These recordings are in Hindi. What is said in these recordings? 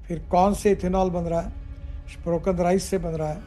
फिर कौन से इथेनॉल बन रहा है, स्पोकन राइस से बन रहा है,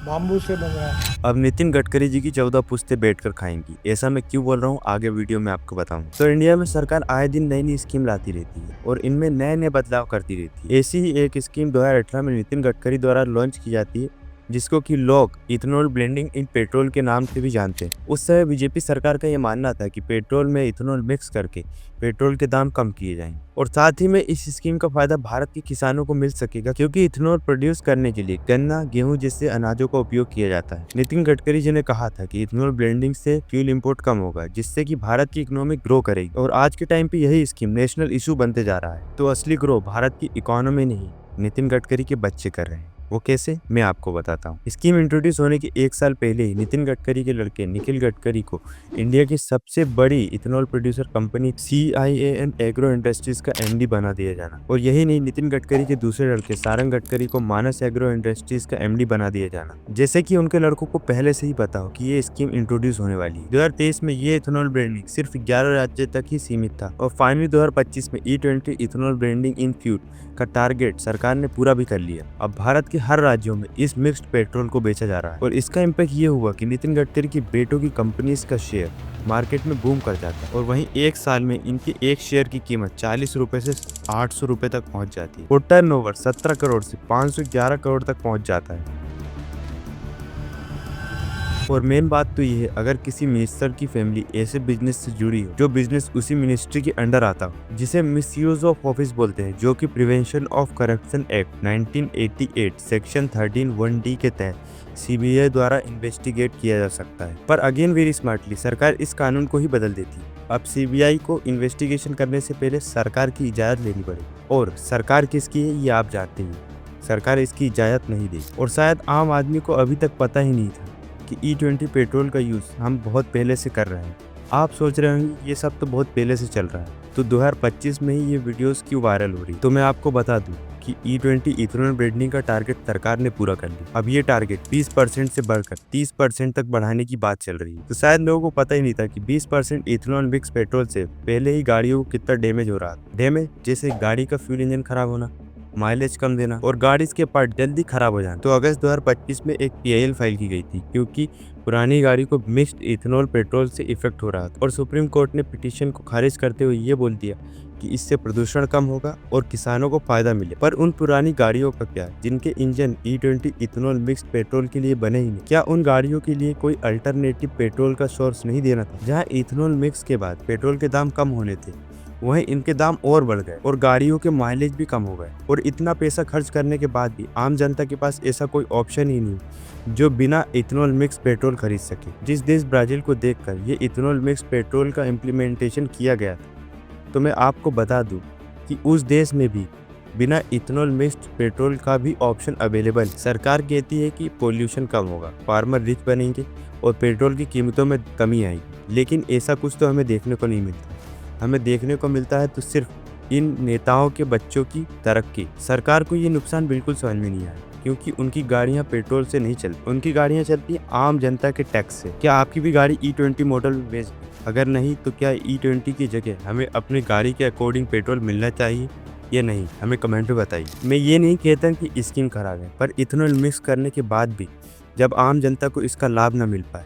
बाम्बू से बन रहा है। अब नितिन गडकरी जी की 14 पुश्तें बैठकर खाएंगी। ऐसा मैं क्यों बोल रहा हूँ आगे वीडियो में आपको बताऊंगा। तो इंडिया में सरकार आए दिन नई नई स्कीम लाती रहती है और इनमें नए नए बदलाव करती रहती है। ऐसी ही एक स्कीम 2018 में नितिन गडकरी द्वारा लॉन्च की जाती है, जिसको कि लोग इथेनॉल ब्लेंडिंग इन पेट्रोल के नाम से भी जानते हैं। उस समय बीजेपी सरकार का यह मानना था कि पेट्रोल में इथेनॉल मिक्स करके पेट्रोल के दाम कम किए जाएंगे और साथ ही में इस स्कीम का फायदा भारत के किसानों को मिल सकेगा, क्योंकि इथेनॉल प्रोड्यूस करने के लिए गन्ना, गेहूं जैसे अनाजों का उपयोग किया जाता है। नितिन गडकरी जी ने कहा था कि इथेनॉल ब्लेंडिंग से फ्यूल इंपोर्ट कम होगा, जिससे कि भारत की इकोनॉमी ग्रो करेगी और आज के टाइम पे यही स्कीम नेशनल इशू बनते जा रहा है। तो असली ग्रो भारत की इकोनॉमी नहीं, नितिन गडकरी के बच्चे कर रहे हैं। वो कैसे, मैं आपको बताता हूँ। स्कीम इंट्रोड्यूस होने के 1 साल पहले ही नितिन गडकरी के लड़के निखिल गडकरी को इंडिया की सबसे बड़ी ethanol producer company CIAN agro industries का MD बना दिया जाना, और यही नहीं, नितिन गडकरी के दूसरे लड़के सारंग गडकरी को मानस एग्रो इंडस्ट्रीज का MD बना दिया जाना। जैसे कि उनके लड़कों को पहले से ही पता हो कि ये स्कीम इंट्रोड्यूस होने वाली है। 2023 में ये इथेनॉल ब्लेंडिंग सिर्फ 11 राज्य तक ही सीमित था और फाइनली 2025 में E20 ethanol blending in fuel का टारगेट सरकार ने पूरा भी कर लिया। अब भारत के हर राज्यों में इस मिक्स्ड पेट्रोल को बेचा जा रहा है और इसका इम्पैक्ट ये हुआ कि नितिन गडकरी की बेटों की कंपनीज का शेयर मार्केट में बूम कर जाता है और वहीं 1 साल में इनके एक शेयर की कीमत 40 रुपए से 800 रुपए तक पहुंच जाती है और टर्नओवर 17 करोड़ से 511 करोड़ तक पहुंच जाता है। और मेन बात तो ये है, अगर किसी मिनिस्टर की फैमिली ऐसे बिजनेस से जुड़ी हो जो बिजनेस उसी मिनिस्ट्री के अंडर आता हो, जिसे मिसयूज ऑफ ऑफिस बोलते हैं, जो कि prevention of corruption act 1988 section 13(1)(d) के तहत CBI द्वारा इन्वेस्टिगेट किया जा सकता है। पर अगेन वेरी स्मार्टली सरकार इस कानून को ही बदल देती है। अब CBI को इन्वेस्टिगेशन करने से पहले सरकार की इजाजत लेनी पड़ेगी, और सरकार किसकी है ये आप जानते हैं। सरकार इसकी इजाजत नहीं देगी और शायद आम आदमी को अभी तक पता ही नहीं था कि E20 पेट्रोल का यूज़ हम बहुत पहले से कर रहे हैं। आप सोच रहे होंगे ये सब तो बहुत पहले से चल रहा है, तो 2025 में ही ये वीडियोस क्यों वायरल हो रही। तो मैं आपको बता दूं कि E20 इथेनॉल ब्लेंडिंग का टारगेट सरकार ने पूरा कर लिया। अब ये टारगेट 20% से बढ़कर 30% तक बढ़ाने की बात चल रही है। तो शायद लोगों को पता ही नहीं था कि 20% इथेनॉल मिक्स पेट्रोल से पहले ही गाड़ियों को कितना डैमेज हो रहा था। डैमेज जैसे गाड़ी का फ्यूल इंजन खराब होना, माइलेज कम देना और गाड़ी के पार्ट जल्दी खराब हो जाना। तो अगस्त 2025 में एक PIL फाइल की गई थी, क्योंकि पुरानी गाड़ी को मिक्स्ड इथेनॉल पेट्रोल से इफेक्ट हो रहा था और सुप्रीम कोर्ट ने पिटीशन को खारिज करते हुए ये बोल दिया कि इससे प्रदूषण कम होगा और किसानों को फायदा मिले। पर उन पुरानी गाड़ियों का क्या, जिनके engine E20 ethanol mixed petrol के लिए बने ही नहीं? क्या उन गाड़ियों के लिए कोई अल्टरनेटिव पेट्रोल का सोर्स नहीं देना था? जहाँ इथेनॉल मिक्स के बाद पेट्रोल के दाम कम होने थे, वहीं इनके दाम और बढ़ गए और गाड़ियों के माइलेज भी कम हो गए। और इतना पैसा खर्च करने के बाद भी आम जनता के पास ऐसा कोई ऑप्शन ही नहीं जो बिना इथेनॉल मिक्स पेट्रोल खरीद सके। जिस देश ब्राजील को देखकर ये इथेनॉल मिक्स पेट्रोल का इम्प्लीमेंटेशन किया गया था, तो मैं आपको बता दूं कि उस देश में भी बिना इथेनॉल मिक्स्ड पेट्रोल का भी ऑप्शन अवेलेबल। सरकार कहती है कि पोल्यूशन कम होगा, फार्मर रिच बनेंगे और पेट्रोल की कीमतों में कमी आएगी, लेकिन ऐसा कुछ तो हमें देखने को नहीं मिलता। हमें देखने को मिलता है तो सिर्फ इन नेताओं के बच्चों की तरक्की। सरकार को ये नुकसान बिल्कुल समझ में नहीं आया, क्योंकि उनकी गाड़ियां पेट्रोल से नहीं चलती, उनकी गाड़ियां चलती हैं आम जनता के टैक्स से। क्या आपकी भी गाड़ी E20 मॉडल में बेच? अगर नहीं तो क्या E20 की जगह हमें अपनी गाड़ी के अकॉर्डिंग पेट्रोल मिलना चाहिए या नहीं? हमें कमेंट में बताइए। मैं ये नहीं कहता कि स्कीम खराब है, पर इथेनॉल मिक्स करने के बाद भी जब आम जनता को इसका लाभ न मिल पाए,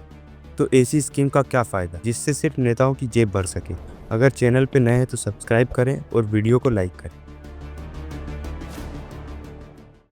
तो ऐसी स्कीम का क्या फ़ायदा जिससे सिर्फ नेताओं की जेब भर सके। अगर चैनल पे नए हैं तो सब्सक्राइब करें और वीडियो को लाइक करें।